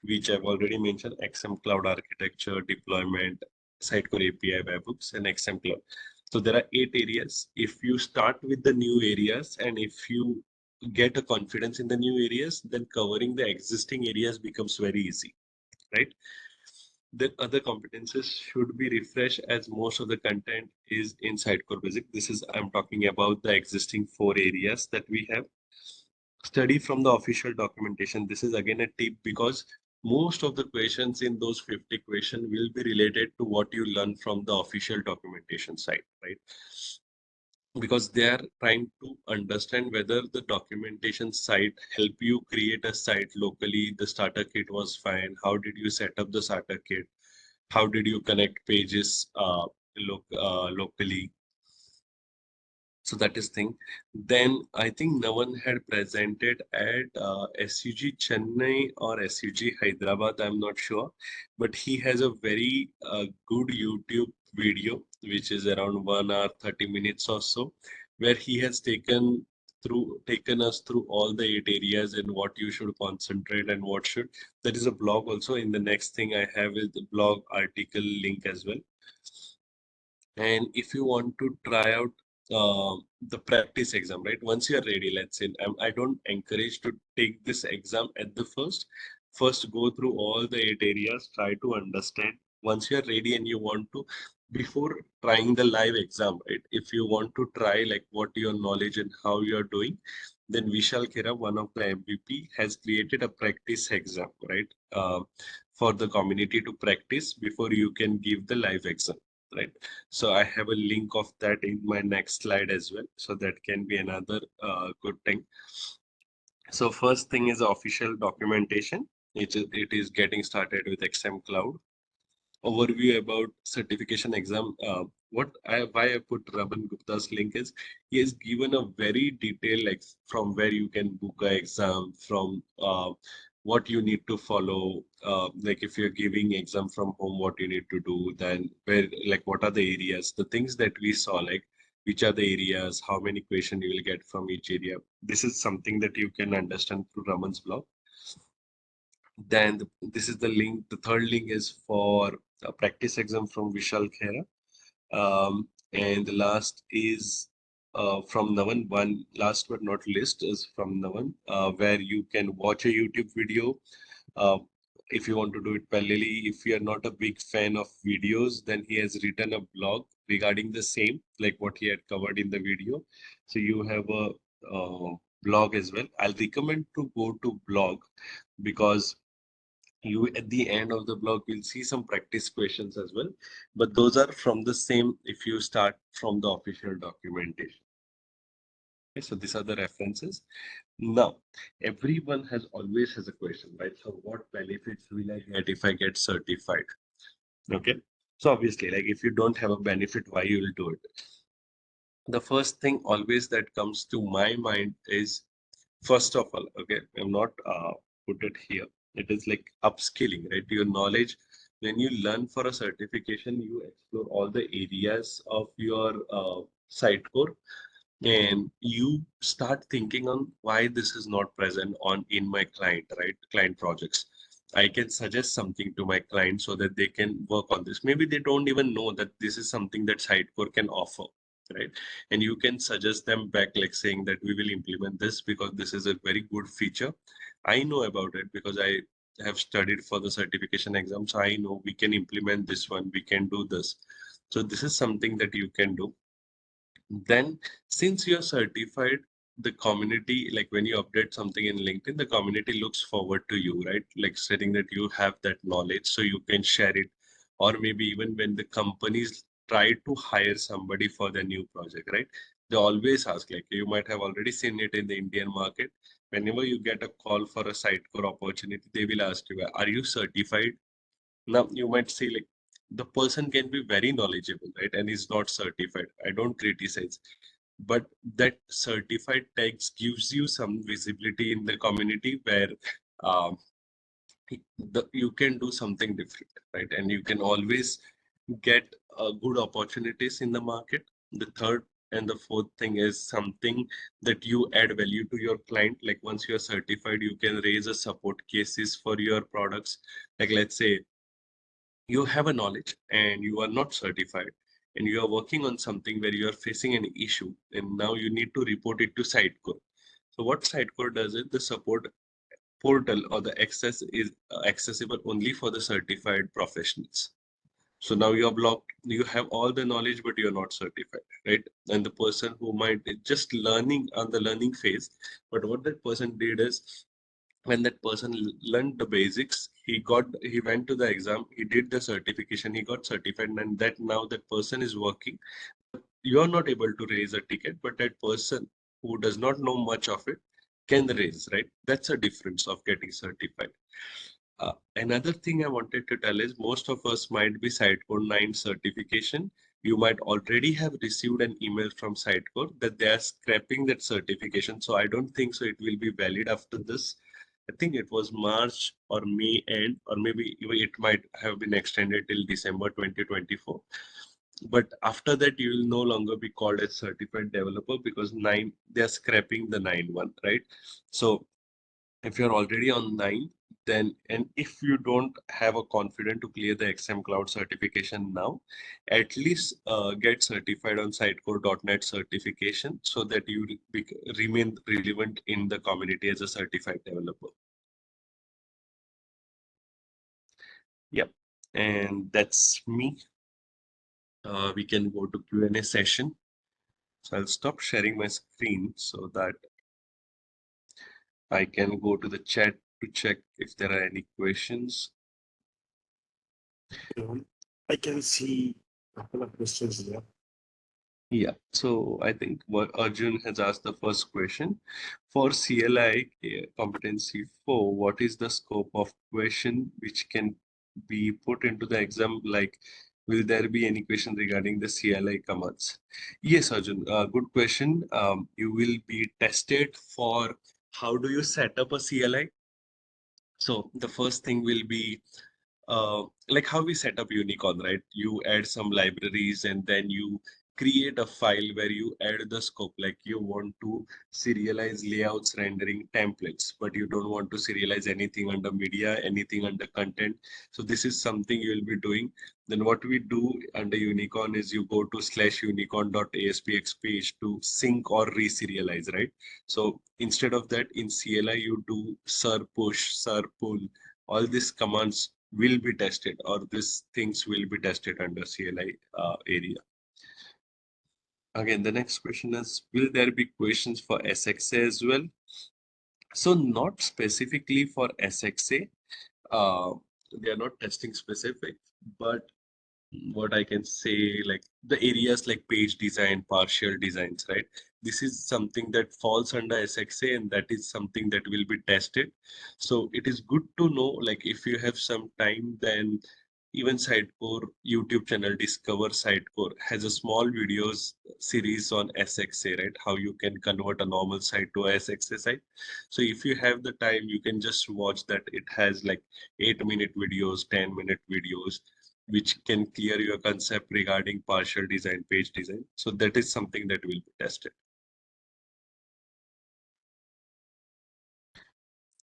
which I've already mentioned: XM Cloud Architecture, Deployment, Sitecore API, Webhooks, and XM Cloud. So there are 8 areas. If you start with the new areas, and if you get a confidence in the new areas, then covering the existing areas becomes very easy, right? Then other competences should be refreshed as most of the content is in Sitecore Basic. This is, I'm talking about the existing 4 areas that we have. Study from the official documentation. This is again a tip because most of the questions in those 50 questions will be related to what you learn from the official documentation side, right? Because they are trying to understand whether the documentation site help you create a site locally. The starter kit was fine. How did you set up the starter kit? How did you connect pages locally? So that is thing. Then I think Navan had presented at SUG Chennai or SUG Hyderabad, I'm not sure, but he has a very good YouTube video, which is around 1 hour 30 minutes or so, where he has taken us through all the 8 areas and what you should concentrate and what should. There is a blog also. In the next thing I have is the blog article link as well. And if you want to try out the practice exam, right? Once you're ready, let's say, I don't encourage to take this exam at the first. First, go through all the 8 areas, try to understand. Once you're ready and you want to, before trying the live exam, right? If you want to try like what your knowledge and how you're doing, then Vishal Kera, one of the MVP, has created a practice exam, right? For the community to practice before you can give the live exam, right? So I have a link of that in my next slide as well. So that can be another good thing. So first thing is official documentation. It is getting started with XM Cloud. Overview about certification exam. Why I put Raman Gupta's link is he has given a very detailed, like from where you can book a exam, from what you need to follow. Like if you're giving exam from home, what you need to do, then where, like what are the areas, the things that we saw, like which are the areas, how many questions you will get from each area. This is something that you can understand through Raman's blog. Then this is the link. The third link is for a practice exam from Vishal Khera. And the last is from Navan. One last but not least is from Navan, where you can watch a YouTube video. Uh, if you want to do it parallelly, if you are not a big fan of videos, then he has written a blog regarding the same, like what he had covered in the video. So you have a blog as well. I'll recommend to go to blog because you at the end of the blog will see some practice questions as well, but those are from the same if you start from the official documentation. Okay, so these are the references. Now everyone has always has a question, right? So what benefits will I get if I get certified? Okay, so obviously, like if you don't have a benefit, why you will do it? The first thing always that comes to my mind is, first of all, okay, I'm not put it here. It is like upskilling, right? Your knowledge. When you learn for a certification, you explore all the areas of your site core, and you start thinking on why this is not present on in my client, right? Client projects. I can suggest something to my client so that they can work on this. Maybe they don't even know that this is something that Sitecore can offer, right? And you can suggest them back, like saying that we will implement this because this is a very good feature. I know about it because I have studied for the certification exam. So I know we can implement this one, we can do this. So this is something that you can do. Then, since you're certified, the community, like when you update something in LinkedIn, the community looks forward to you, right? Like saying that you have that knowledge so you can share it. Or maybe even when the companies try to hire somebody for the new project, right? They always ask, like you might have already seen it in the Indian market. Whenever you get a call for a site core opportunity, they will ask you, are you certified? Now you might say like the person can be very knowledgeable, right? And is not certified. I don't criticize, but that certified text gives you some visibility in the community where um, you can do something different, right? And you can always get good opportunities in the market. The third and the fourth thing is something that you add value to your client. Like once you are certified, you can raise a support cases for your products. Like let's say you have a knowledge and you are not certified and you are working on something where you are facing an issue and now you need to report it to Sitecore. So what Sitecore does is the support portal or the access is accessible only for the certified professionals. So now you're blocked, you have all the knowledge, but you're not certified, right? And the person who might be just learning on the learning phase, but what that person did is when that person learned the basics, he went to the exam, he did the certification, he got certified, and that now that person is working. You're not able to raise a ticket, but that person who does not know much of it can raise, right? That's a difference of getting certified. Another thing I wanted to tell is most of us might be Sitecore 9 certification. You might already have received an email from Sitecore that they are scrapping that certification. So I don't think so it will be valid after this. I think it was March or May end, or maybe it might have been extended till December 2024. But after that, you will no longer be called as certified developer because nine, they are scrapping the 9 one, right? So if you're already on 9, then and if you don't have a confidence to clear the XM Cloud certification now, at least get certified on Sitecore.net certification so that you remain relevant in the community as a certified developer. Yep, and that's me. We can go to Q&A session. So I'll stop sharing my screen so that I can go to the chat to check if there are any questions. I can see a couple of questions there. Yeah, so I think what Arjun has asked the first question. For CLI competency 4, what is the scope of question which can be put into the exam? Like, will there be any question regarding the CLI commands? Yes, Arjun, good question. You will be tested for how do you set up a CLI? So the first thing will be like how we set up Unicorn, right? You add some libraries and then you create a file where you add the scope. Like you want to serialize layouts, rendering templates, but you don't want to serialize anything under media, anything under content. So this is something you will be doing. Then what we do under Unicorn is you go to /unicorn.aspx page to sync or reserialize, right? So instead of that, in CLI, you do sir push, sir pull, all these commands will be tested, or these things will be tested under CLI area. Again, the next question is, will there be questions for SXA as well? So not specifically for SXA, they are not testing specific, but what I can say, like the areas like page design, partial designs, right? This is something that falls under SXA and that is something that will be tested. So it is good to know, like if you have some time, then even Sitecore YouTube channel, Discover Sitecore, has a small videos series on SXA, right? How you can convert a normal site to a SXA site. So if you have the time, you can just watch that. It has like 8-minute videos, 10-minute videos, which can clear your concept regarding partial design, page design. So that is something that will be tested.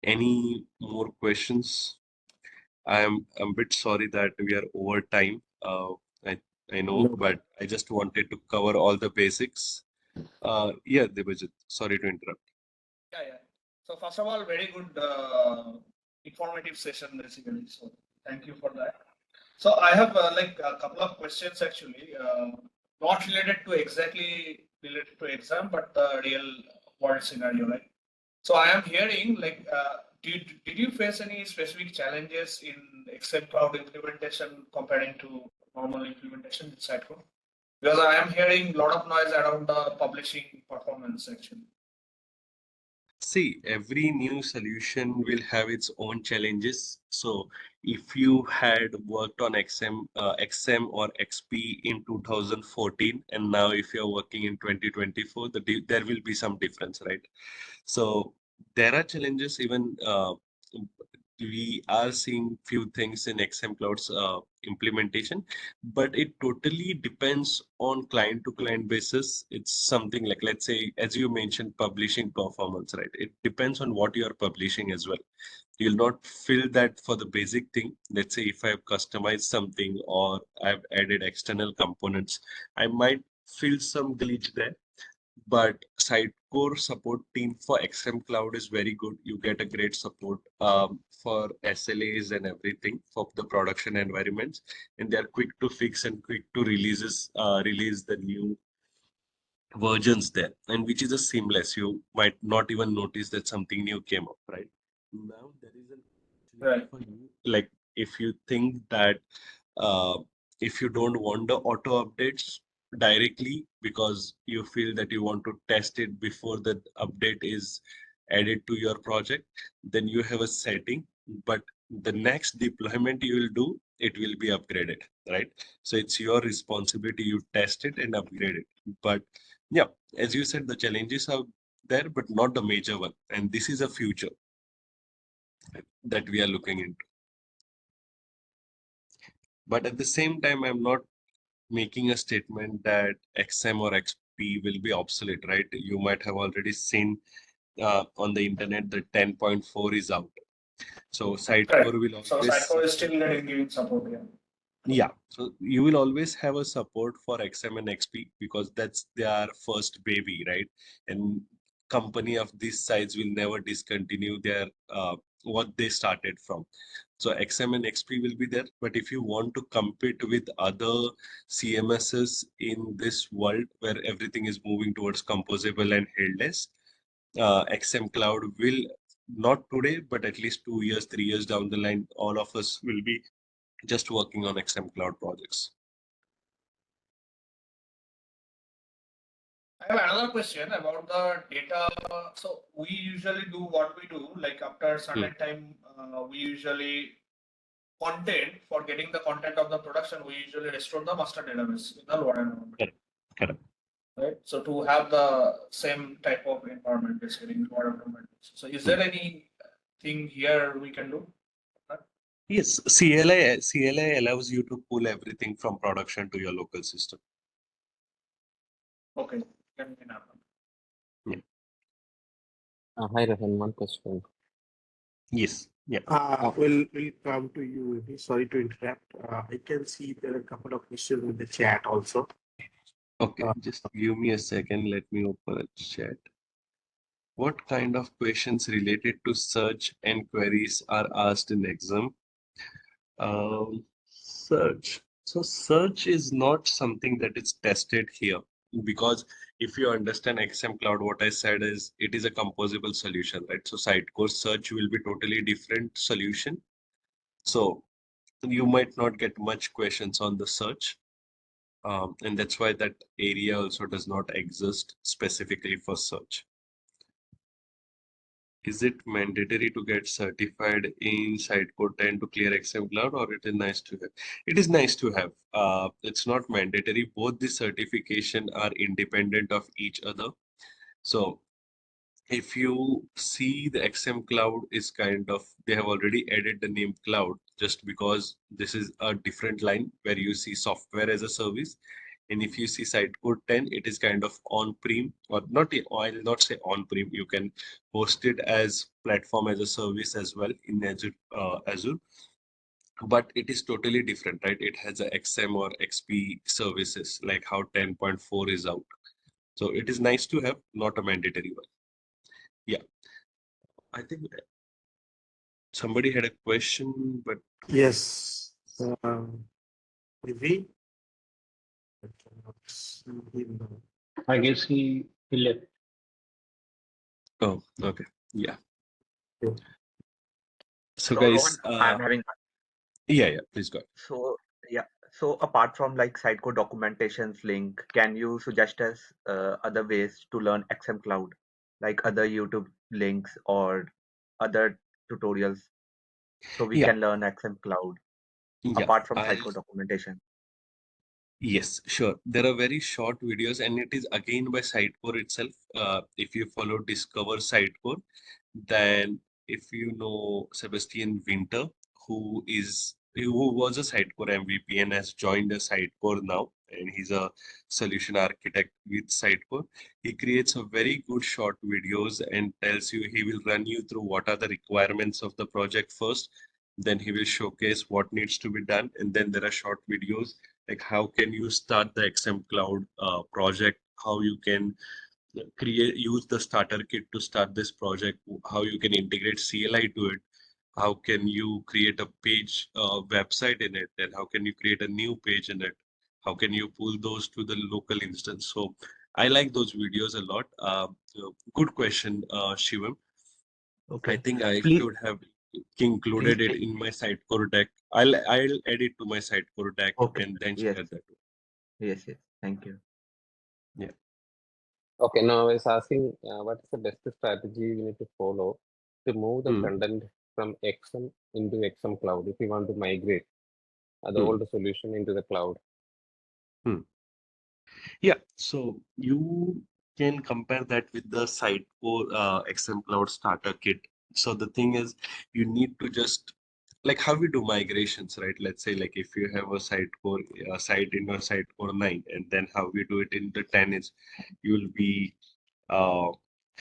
Any more questions? I'm a bit sorry that we are over time. I, I know, No. but I just wanted to cover all the basics. Yeah, Debajit, sorry to interrupt. Yeah, yeah. So first of all, very good informative session basically. So thank you for that. So I have like a couple of questions actually, not related to exactly related to exam, but the real world scenario, right? So I am hearing like, did you face any specific challenges in Excel Cloud implementation comparing to normal implementation in Sitecore? Because I am hearing a lot of noise around the publishing performance actually. See, every new solution will have its own challenges. So if you had worked on XM or XP in 2014, and now if you're working in 2024, there will be some difference, right? So there are challenges even we are seeing few things in XM Cloud's implementation, but it totally depends on client to client basis. It's something like, let's say, as you mentioned, publishing performance, right? It depends on what you are publishing as well. You'll not fill that for the basic thing. Let's say if I've customized something or I've added external components, I might feel some glitch there. but Sitecore support team for XM Cloud is very good. You get a great support for SLAs and everything for the production environments, and they're quick to fix and quick to release the new versions there, and which is a seamless. You might not even notice that something new came up, right? Now there is an opportunity Right. for you, like if you think that uh, if you don't want the auto updates directly because you feel that you want to test it before the update is added to your project, then you have a setting, but the next deployment you will do, it will be upgraded, right? So it's your responsibility. You test it and upgrade it. But yeah, as you said, the challenges are there, but not the major one. And this is a future that we are looking into. But at the same time, I'm not making a statement that XM or XP will be obsolete, right? You might have already seen on the internet that 10.4 is out. So Correct. Sitecore will So always Sitecore is support. still giving support here. Yeah, so you will always have a support for XM and XP because that's their first baby, right? And company of this size will never discontinue their what they started from. So XM and XP will be there, but if you want to compete with other CMSs in this world where everything is moving towards composable and headless, XM Cloud will not today, but at least 2 years, 3 years down the line, all of us will be just working on XM Cloud projects. I have another question about the data. So we usually do what we do, like after Hmm. certain time, we usually content for getting the content of the production, we usually restore the master database in the lower environment, Correct. Correct. right? So to have the same type of environment basically in lower environment. So is Hmm. there any thing here we can do? Yes, CLI allows you to pull everything from production to your local system. Okay, can happen. Yeah. Hi, Rohan, one question. Yes. Yeah. We'll come to you. Vivi. Sorry to interrupt. I can see there are a couple of questions in the chat also. Okay. Uh, Just give me a second. Let me open a chat. What kind of questions related to search and queries are asked in exam? Search. So search is not something that is tested here because if you understand XM Cloud, what I said is it is a composable solution, right? So Sitecore search will be totally different solution. So you might not get much questions on the search. And that's why that area also does not exist specifically for search. Is it mandatory to get certified in Sitecore 10 to clear XM Cloud, or it is nice to have? It is nice to have. It's not mandatory. Both the certification are independent of each other. So if you see the XM Cloud is kind of, they have already added the name cloud just because this is a different line where you see software as a service. And if you see Sitecore 10, it is kind of on-prem or not, I'll not say on-prem. You can host it as platform as a service as well in Azure, but it is totally different, right? It has a XM or XP services like how 10.4 is out. So it is nice to have, not a mandatory one. Yeah, I think somebody had a question, but yes. Vivi? I cannot see him now. I guess he left. oh, okay. Yeah. Okay. So So Rohan, guys, I'm having yeah, please go. so yeah. So apart from like Sitecore documentations link, can you suggest us other ways to learn XM Cloud, like other YouTube links or other tutorials, so we Yeah, can learn XM Cloud yeah. apart from I'll Sitecore documentation? Yes, sure. There are very short videos, and it is again by Sitecore itself. If you follow Discover Sitecore, then if you know Sebastian Winter, who was a Sitecore MVP and has joined a Sitecore now, and he's a solution architect with Sitecore. He creates a very good short videos and tells you he will run you through what are the requirements of the project first. Then he will showcase what needs to be done, and then there are short videos like how can you start the XM Cloud project, how you can use the starter kit to start this project, how you can integrate CLI to it, how can you create a page website in it, and how can you create a new page in it, how can you pull those to the local instance. So I like those videos a lot. Good question, Shivam. I Okay. think I Please, should have included it take. in my Sitecore deck. I'll add it to my Sitecore deck Okay. and then Yes. share that. Yes. Yes. Thank you. Yeah. Okay, now I was asking what is the best strategy we need to follow to move the Hmm. content from XM into XM Cloud if you want to migrate the Hmm. old solution into the cloud. Hmm. Yeah, so you can compare that with the Sitecore XM Cloud Starter Kit. So the thing is, you need to just like how we do migrations, right? Let's say like if you have a Sitecore site in a Sitecore 9, and then how we do it in the 10 is you'll be uh,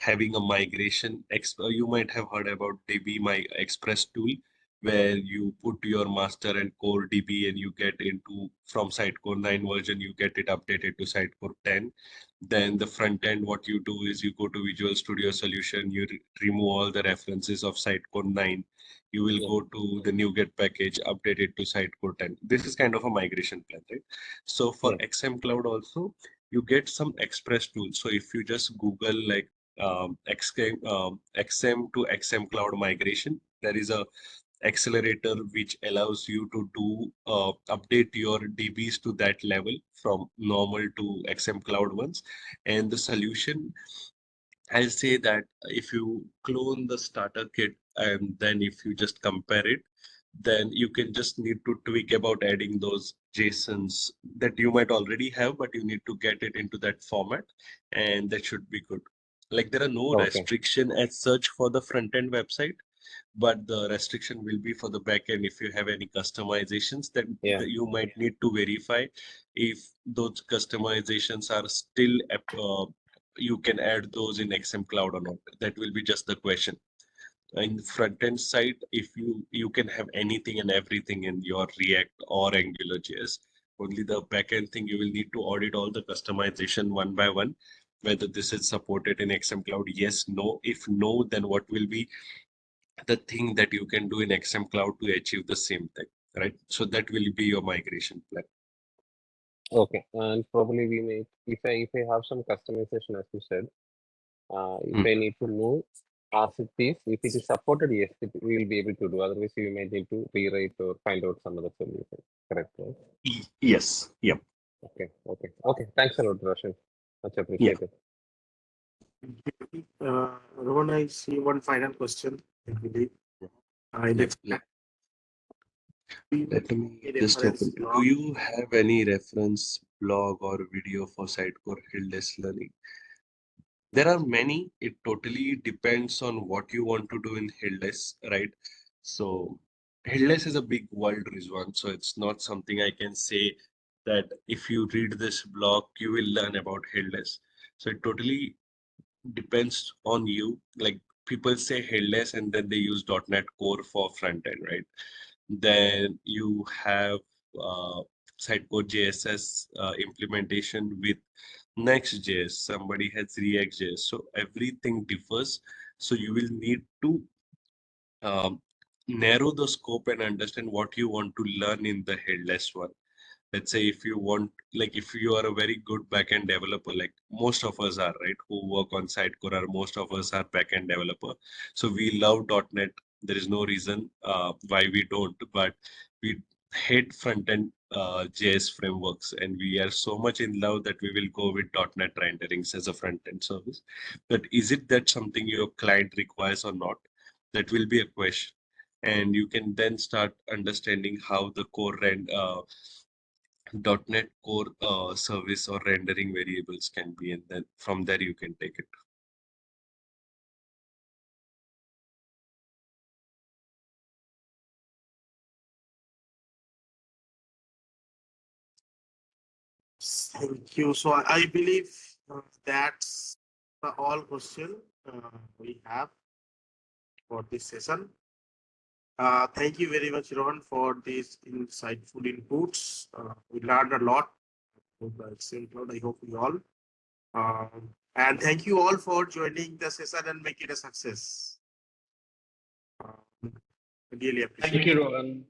having a migration. You might have heard about DB My Express tool, where you put your master and core DB and you get into from Sitecore 9 version, you get it updated to Sitecore 10. Then the front end, what you do is you go to Visual Studio Solution, you remove all the references of Sitecore 9. You will Yeah. go to the NuGet package, update it to Sitecore 10. This is kind of a migration plan, right? So for Yeah. XM Cloud also, you get some express tools. So if you just Google like XM to XM Cloud migration, there is a accelerator which allows you to do update your DBs to that level from normal to XM Cloud ones. And the solution, I'll say that if you clone the starter kit and then if you just compare it, then you can just need to tweak about adding those JSONs that you might already have, but you need to get it into that format, and that should be good. Like there are no Okay. restriction as such for the front end website, but the restriction will be for the backend if you have any customizations that Yeah. you might need to verify if those customizations are still you can add those in XM Cloud or not. That will be just the question. In front end side, if you can have anything and everything in your React or Angular JS, only the backend thing you will need to audit all the customization one by one, whether this is supported in XM Cloud, yes, no. If no, then what will be the thing that you can do in XM Cloud to achieve the same thing, right? So that will be your migration plan. Okay. And probably we may if I have some customization as you said, if Hmm. I need to move as it is, if it is supported, yes, we will be able to do. Otherwise, we may need to rewrite or find out some other solution. Correct, right? Yes. Yep. Okay. Okay. Okay. Thanks a lot, Roshan. Much Yeah. appreciated. Rohan, I see one final question, I believe. In the Yep. chat, Let me a just reference open. Do blog. you have any reference blog or video for Sitecore Hilldesk Learning? There are many. It totally depends on what you want to do in Hilldesk, right? So Hilldesk is a big world, Rizwan. So it's not something I can say that if you read this blog, you will learn about Hilldesk. So it totally depends on you. Like people say headless and then they use .NET Core for front end, right? Then you have Sitecore JSS implementation with Next.js. Somebody has React.js. So everything differs. So you will need to narrow the scope and understand what you want to learn in the headless one. Let's say if you want, like if you are a very good backend developer, like most of us are, right, who work on Sitecore, or most of us are backend developer, so we love .NET. There is no reason why we don't, but we hate front end JS frameworks, and we are so much in love that we will go with .NET renderings as a front end service. But is it that something your client requires or not? That will be a question, and you can then start understanding how the core .NET Core service or rendering variables can be, and then from there you can take it. Thank you. So I believe that's the all question we have for this session. Thank you very much, Rohan, for these insightful inputs. We learned a lot about the Excel Cloud. I hope we all. And thank you all for joining the session and make it a success. Really appreciate Thank you, it. Rohan.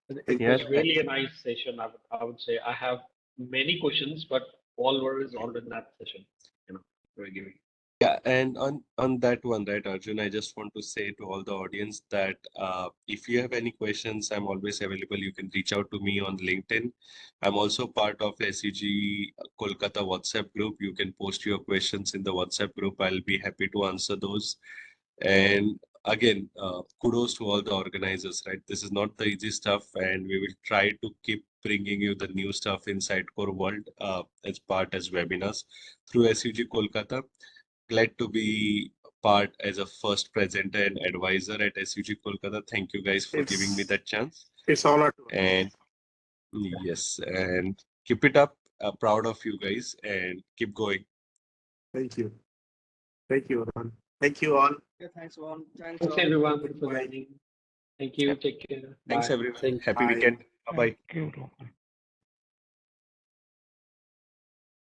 It Thank was you. really a nice session. I would say I have many questions, but all were resolved in that session. Very giving. Yeah, and on that one, right, Arjun, I just want to say to all the audience that if you have any questions, I'm always available. You can reach out to me on LinkedIn. I'm also part of SEG Kolkata WhatsApp group. You can post your questions in the WhatsApp group. I'll be happy to answer those. And again, kudos to all the organizers, right? This is not the easy stuff, and we will try to keep bringing you the new stuff in Sitecore world as webinars through SEG Kolkata. Glad to be part as a first presenter and advisor at SUG Kolkata. Thank you guys for giving me that chance. It's honor to us. And yes, and keep it up. Proud of you guys and keep going. Thank you. Thank you, Rohan. Thank you all. Yeah, thanks, Rohan. Thanks, Thanks all. everyone for Bye. joining. Thank you. Take care. Thanks Bye. everyone. Thank Happy Bye. weekend. Bye bye. you.